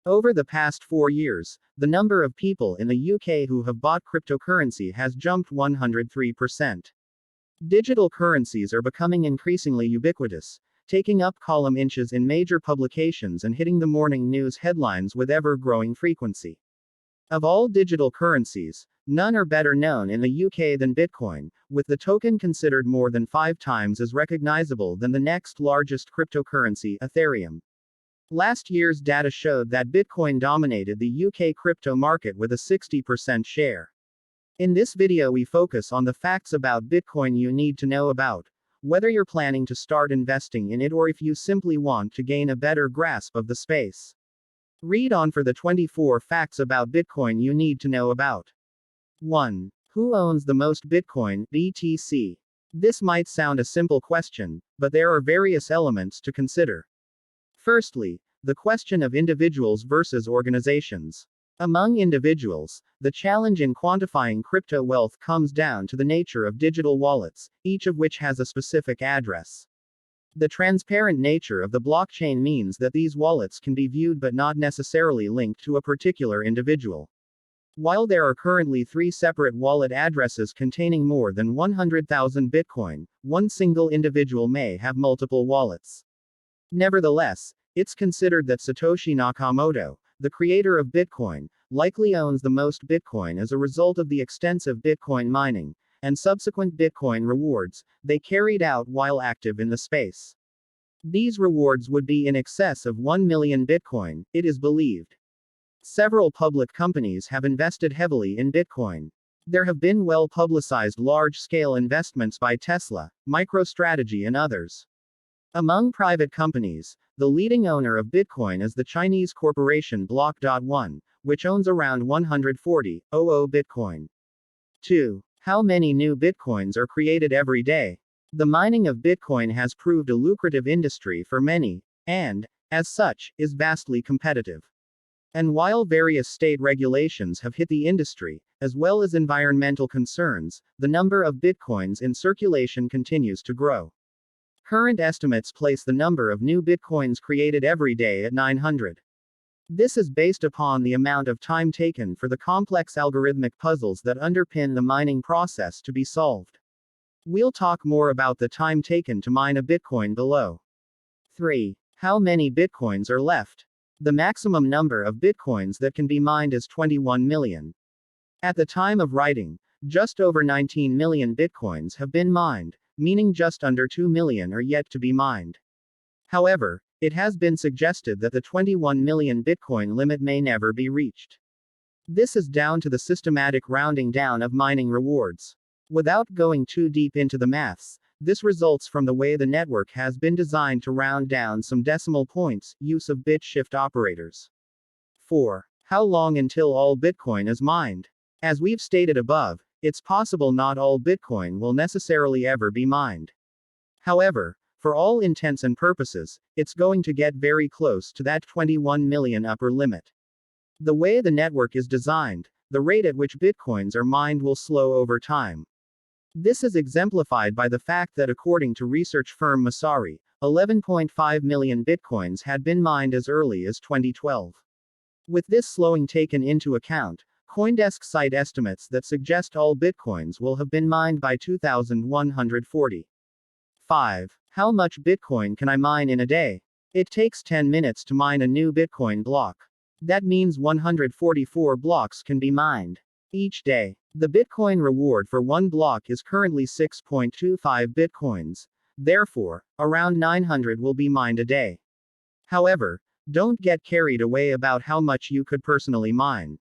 Over the past 4 years, the number of people in the UK who have bought cryptocurrency has jumped 103%. Digital currencies are becoming increasingly ubiquitous, taking up column inches in major publications and hitting the morning news headlines with ever growing frequency. Of all digital currencies, none are better known in the UK than Bitcoin, with the token considered more than 5 times as recognizable than the next largest cryptocurrency, Ethereum. Last year's data showed that Bitcoin dominated the UK crypto market with a 60% share. In this video, we focus on the facts about Bitcoin you need to know about, whether you're planning to start investing in it or if you simply want to gain a better grasp of the space. Read on for the 24 facts about Bitcoin you need to know about. 1. Who owns the most Bitcoin, BTC? This might sound a simple question, but there are various elements to consider. Firstly, the question of individuals versus organizations. Among individuals, the challenge in quantifying crypto wealth comes down to the nature of digital wallets, each of which has a specific address. The transparent nature of the blockchain means that these wallets can be viewed but not necessarily linked to a particular individual. While there are currently 3 separate wallet addresses containing more than 100,000 Bitcoin, one single individual may have multiple wallets. Nevertheless, it's considered that Satoshi Nakamoto, the creator of Bitcoin, likely owns the most Bitcoin as a result of the extensive Bitcoin mining and subsequent Bitcoin rewards they carried out while active in the space. These rewards would be in excess of 1 million Bitcoin, it is believed. Several public companies have invested heavily in Bitcoin. There have been well-publicized large-scale investments by Tesla, MicroStrategy and others. Among private companies, the leading owner of Bitcoin is the Chinese corporation Block.one, which owns around 140,000 Bitcoin. 2. How many new Bitcoins are created every day? The mining of Bitcoin has proved a lucrative industry for many, and, as such, is vastly competitive. And while various state regulations have hit the industry, as well as environmental concerns, the number of Bitcoins in circulation continues to grow. Current estimates place the number of new Bitcoins created every day at 900. This is based upon the amount of time taken for the complex algorithmic puzzles that underpin the mining process to be solved. We'll talk more about the time taken to mine a Bitcoin below. 3. How many Bitcoins are left? The maximum number of Bitcoins that can be mined is 21 million. At the time of writing, just over 19 million Bitcoins have been mined, meaning just under 2 million are yet to be mined. However, it has been suggested that the 21 million Bitcoin limit may never be reached. This is down to the systematic rounding down of mining rewards. Without going too deep into the maths, this results from the way the network has been designed to round down some decimal points, use of bit shift operators. 4. How long until all Bitcoin is mined? As we've stated above, it's possible not all Bitcoin will necessarily ever be mined. However, for all intents and purposes, it's going to get very close to that 21 million upper limit. The way the network is designed, the rate at which Bitcoins are mined will slow over time. This is exemplified by the fact that according to research firm Messari, 11.5 million Bitcoins had been mined as early as 2012. With this slowing taken into account, CoinDesk cite estimates that suggest all Bitcoins will have been mined by 2140. 5. How much Bitcoin can I mine in a day? It takes 10 minutes to mine a new Bitcoin block. That means 144 blocks can be mined each day. The Bitcoin reward for one block is currently 6.25 Bitcoins. Therefore, around 900 will be mined a day. However, don't get carried away about how much you could personally mine.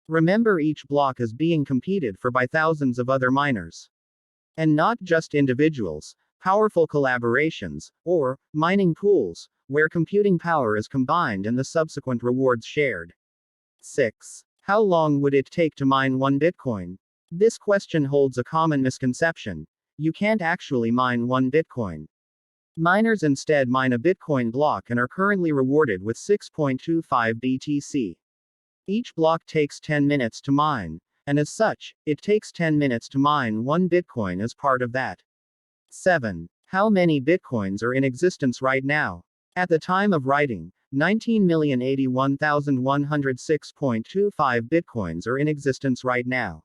Remember, each block is being competed for by thousands of other miners. And not just individuals. Powerful collaborations, or mining pools, where computing power is combined and the subsequent rewards shared. 6. How long would it take to mine one Bitcoin? This question holds a common misconception. You can't actually mine one Bitcoin. Miners instead mine a Bitcoin block and are currently rewarded with 6.25 BTC. Each block takes 10 minutes to mine, and as such, it takes 10 minutes to mine one Bitcoin as part of that. 7. How many Bitcoins are in existence right now? At the time of writing, 19,081,106.25 bitcoins are in existence right now.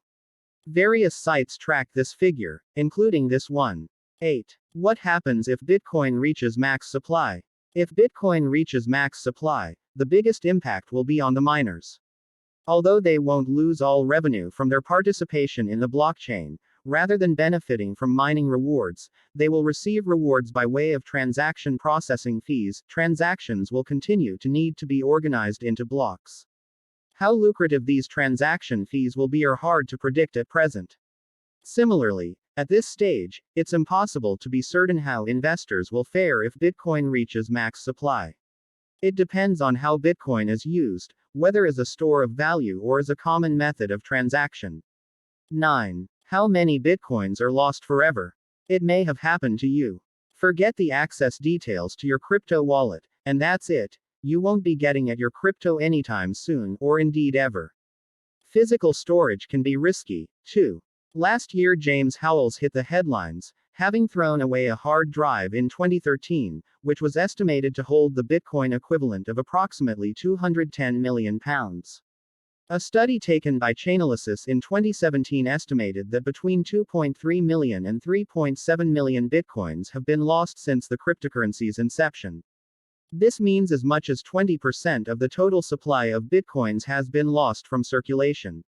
Various sites track this figure, including this one. 8. What happens if Bitcoin reaches max supply? If Bitcoin reaches max supply, the biggest impact will be on the miners. Although they won't lose all revenue from their participation in the blockchain, rather than benefiting from mining rewards, they will receive rewards by way of transaction processing fees. Transactions will continue to need to be organized into blocks. How lucrative these transaction fees will be are hard to predict at present. Similarly, at this stage, it's impossible to be certain how investors will fare if Bitcoin reaches max supply. It depends on how Bitcoin is used, whether as a store of value or as a common method of transaction. 9. How many Bitcoins are lost forever? It may have happened to you. Forget the access details to your crypto wallet, and that's it. You won't be getting at your crypto anytime soon, or indeed ever. Physical storage can be risky, too. Last year, James Howells hit the headlines, having thrown away a hard drive in 2013, which was estimated to hold the Bitcoin equivalent of approximately £210 million. A study taken by Chainalysis in 2017 estimated that between 2.3 million and 3.7 million Bitcoins have been lost since the cryptocurrency's inception. This means as much as 20% of the total supply of Bitcoins has been lost from circulation.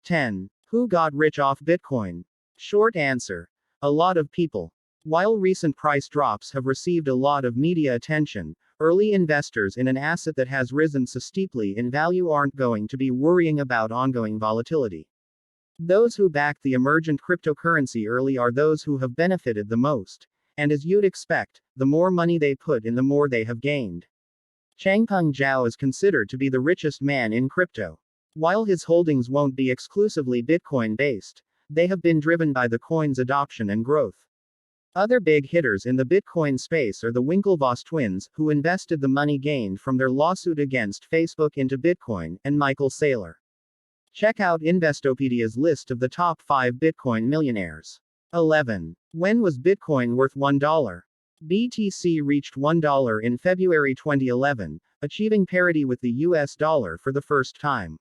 10. Who got rich off Bitcoin? Short answer. A lot of people. While recent price drops have received a lot of media attention, early investors in an asset that has risen so steeply in value aren't going to be worrying about ongoing volatility. Those who backed the emergent cryptocurrency early are those who have benefited the most. And as you'd expect, the more money they put in, the more they have gained. Changpeng Zhao is considered to be the richest man in crypto. While his holdings won't be exclusively Bitcoin-based, they have been driven by the coin's adoption and growth. Other big hitters in the Bitcoin space are the Winklevoss twins, who invested the money gained from their lawsuit against Facebook into Bitcoin, and Michael Saylor. Check out Investopedia's list of the top 5 Bitcoin millionaires. 11. When was Bitcoin worth $1? BTC reached $1 in February 2011, achieving parity with the US dollar for the first time.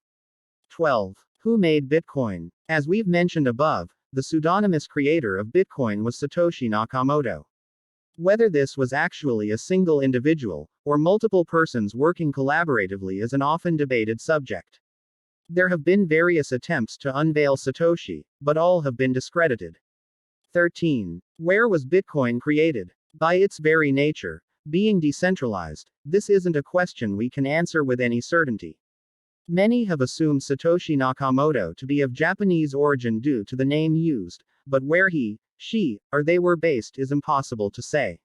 12. Who made Bitcoin? As we've mentioned above, the pseudonymous creator of Bitcoin was Satoshi Nakamoto. Whether this was actually a single individual, or multiple persons working collaboratively is an often debated subject. There have been various attempts to unveil Satoshi, but all have been discredited. 13. Where was Bitcoin created? By its very nature, being decentralized, this isn't a question we can answer with any certainty. Many have assumed Satoshi Nakamoto to be of Japanese origin due to the name used, but where he, she, or they were based is impossible to say.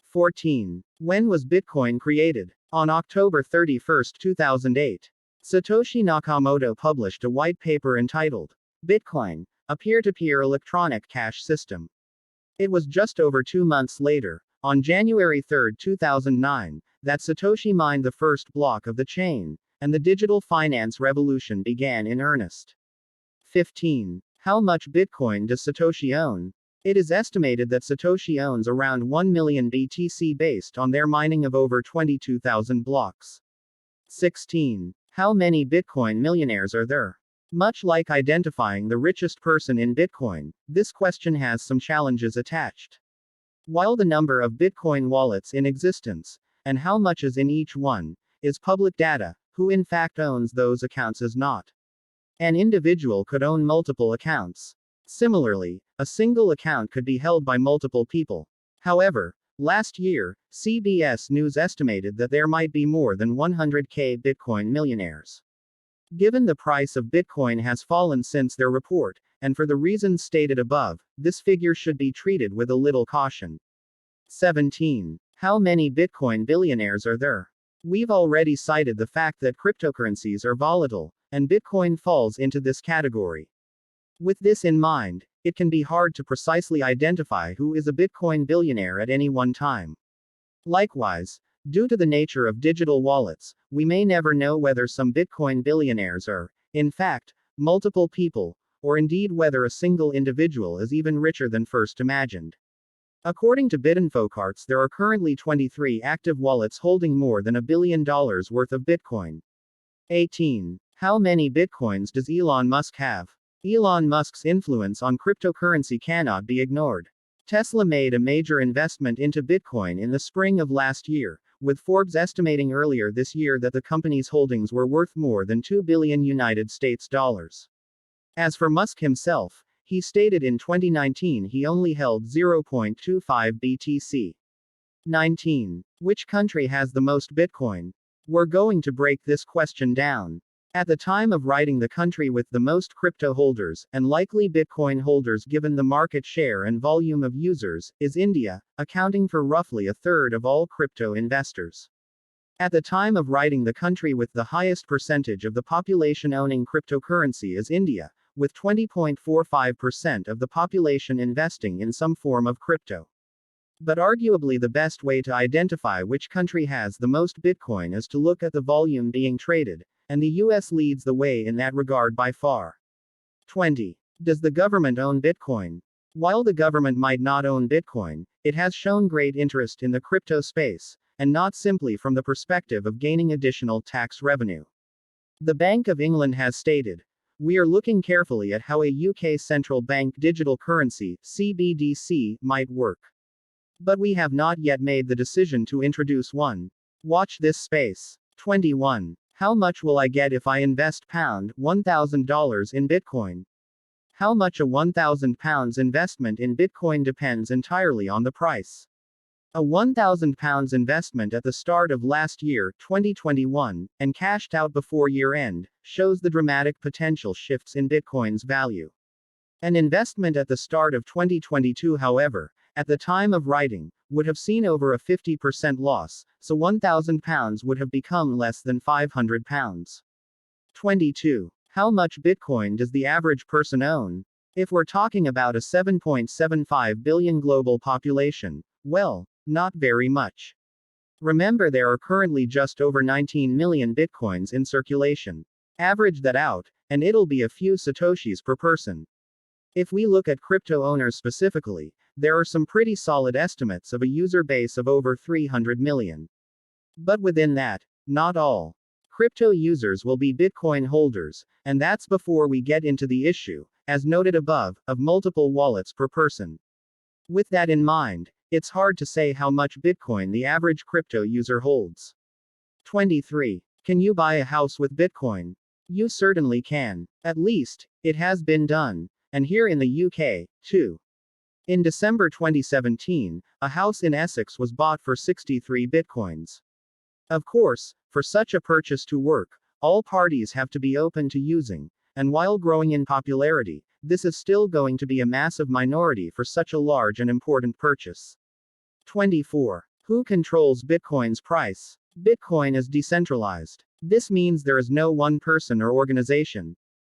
14. When was Bitcoin created? On October 31, 2008. Satoshi Nakamoto published a white paper entitled Bitcoin, a peer-to-peer electronic cash system. It was just over 2 months later, on January 3, 2009, that Satoshi mined the first block of the chain, and the digital finance revolution began in earnest. 15. How much Bitcoin does Satoshi own? It is estimated that Satoshi owns around 1 million BTC based on their mining of over 22,000 blocks. 16. How many Bitcoin millionaires are there? Much like identifying the richest person in Bitcoin, this question has some challenges attached. While the number of Bitcoin wallets in existence, and how much is in each one, is public data, who in fact owns those accounts is not. An individual could own multiple accounts. Similarly, a single account could be held by multiple people. However, last year, CBS News estimated that there might be more than 100,000 Bitcoin millionaires. Given the price of Bitcoin has fallen since their report, and for the reasons stated above, this figure should be treated with a little caution. 17. How many Bitcoin billionaires are there? We've already cited the fact that cryptocurrencies are volatile, and Bitcoin falls into this category. With this in mind, it can be hard to precisely identify who is a Bitcoin billionaire at any one time. Likewise, due to the nature of digital wallets, we may never know whether some Bitcoin billionaires are, in fact, multiple people, or indeed whether a single individual is even richer than first imagined. According to BitInfoCarts, there are currently 23 active wallets holding more than $1 billion worth of Bitcoin. 18. How many Bitcoins does Elon Musk have? Elon Musk's influence on cryptocurrency cannot be ignored. Tesla made a major investment into Bitcoin in the spring of last year, with Forbes estimating earlier this year that the company's holdings were worth more than $2 billion United States dollars. As for Musk himself, he stated in 2019 he only held 0.25 BTC. 19. Which country has the most Bitcoin? We're going to break this question down. At the time of writing, the country with the most crypto holders, and likely Bitcoin holders given the market share and volume of users, is India, accounting for roughly a third of all crypto investors. At the time of writing, the country with the highest percentage of the population owning cryptocurrency is India, with 20.45% of the population investing in some form of crypto. But arguably the best way to identify which country has the most Bitcoin is to look at the volume being traded, and the US leads the way in that regard by far. 20. Does the government own Bitcoin? While the government might not own Bitcoin, it has shown great interest in the crypto space, and not simply from the perspective of gaining additional tax revenue. The Bank of England has stated, "We are looking carefully at how a UK central bank digital currency, CBDC, might work. But we have not yet made the decision to introduce one. Watch this space." 21. How much will I get if I invest $1,000 in Bitcoin? How much a £1,000 investment in Bitcoin depends entirely on the price. A £1,000 investment at the start of last year, 2021, and cashed out before year end, shows the dramatic potential shifts in Bitcoin's value. An investment at the start of 2022, however, at the time of writing, would have seen over a 50% loss, so £1,000 would have become less than £500. 22. How much Bitcoin does the average person own? If we're talking about a 7.75 billion global population, well, not very much. Remember, there are currently just over 19 million Bitcoins in circulation. Average that out, and it'll be a few Satoshis per person. If we look at crypto owners specifically, there are some pretty solid estimates of a user base of over 300 million. But within that, not all crypto users will be Bitcoin holders, and that's before we get into the issue, as noted above, of multiple wallets per person. With that in mind, it's hard to say how much Bitcoin the average crypto user holds. 23. Can you buy a house with Bitcoin? You certainly can. At least, it has been done. And here in the UK, too. In December 2017, a house in Essex was bought for 63 Bitcoins. Of course, for such a purchase to work, all parties have to be open to using, and while growing in popularity, this is still going to be a massive minority for such a large and important purchase. 24. Who controls Bitcoin's price? Bitcoin is decentralized. This means there is no one person or organization,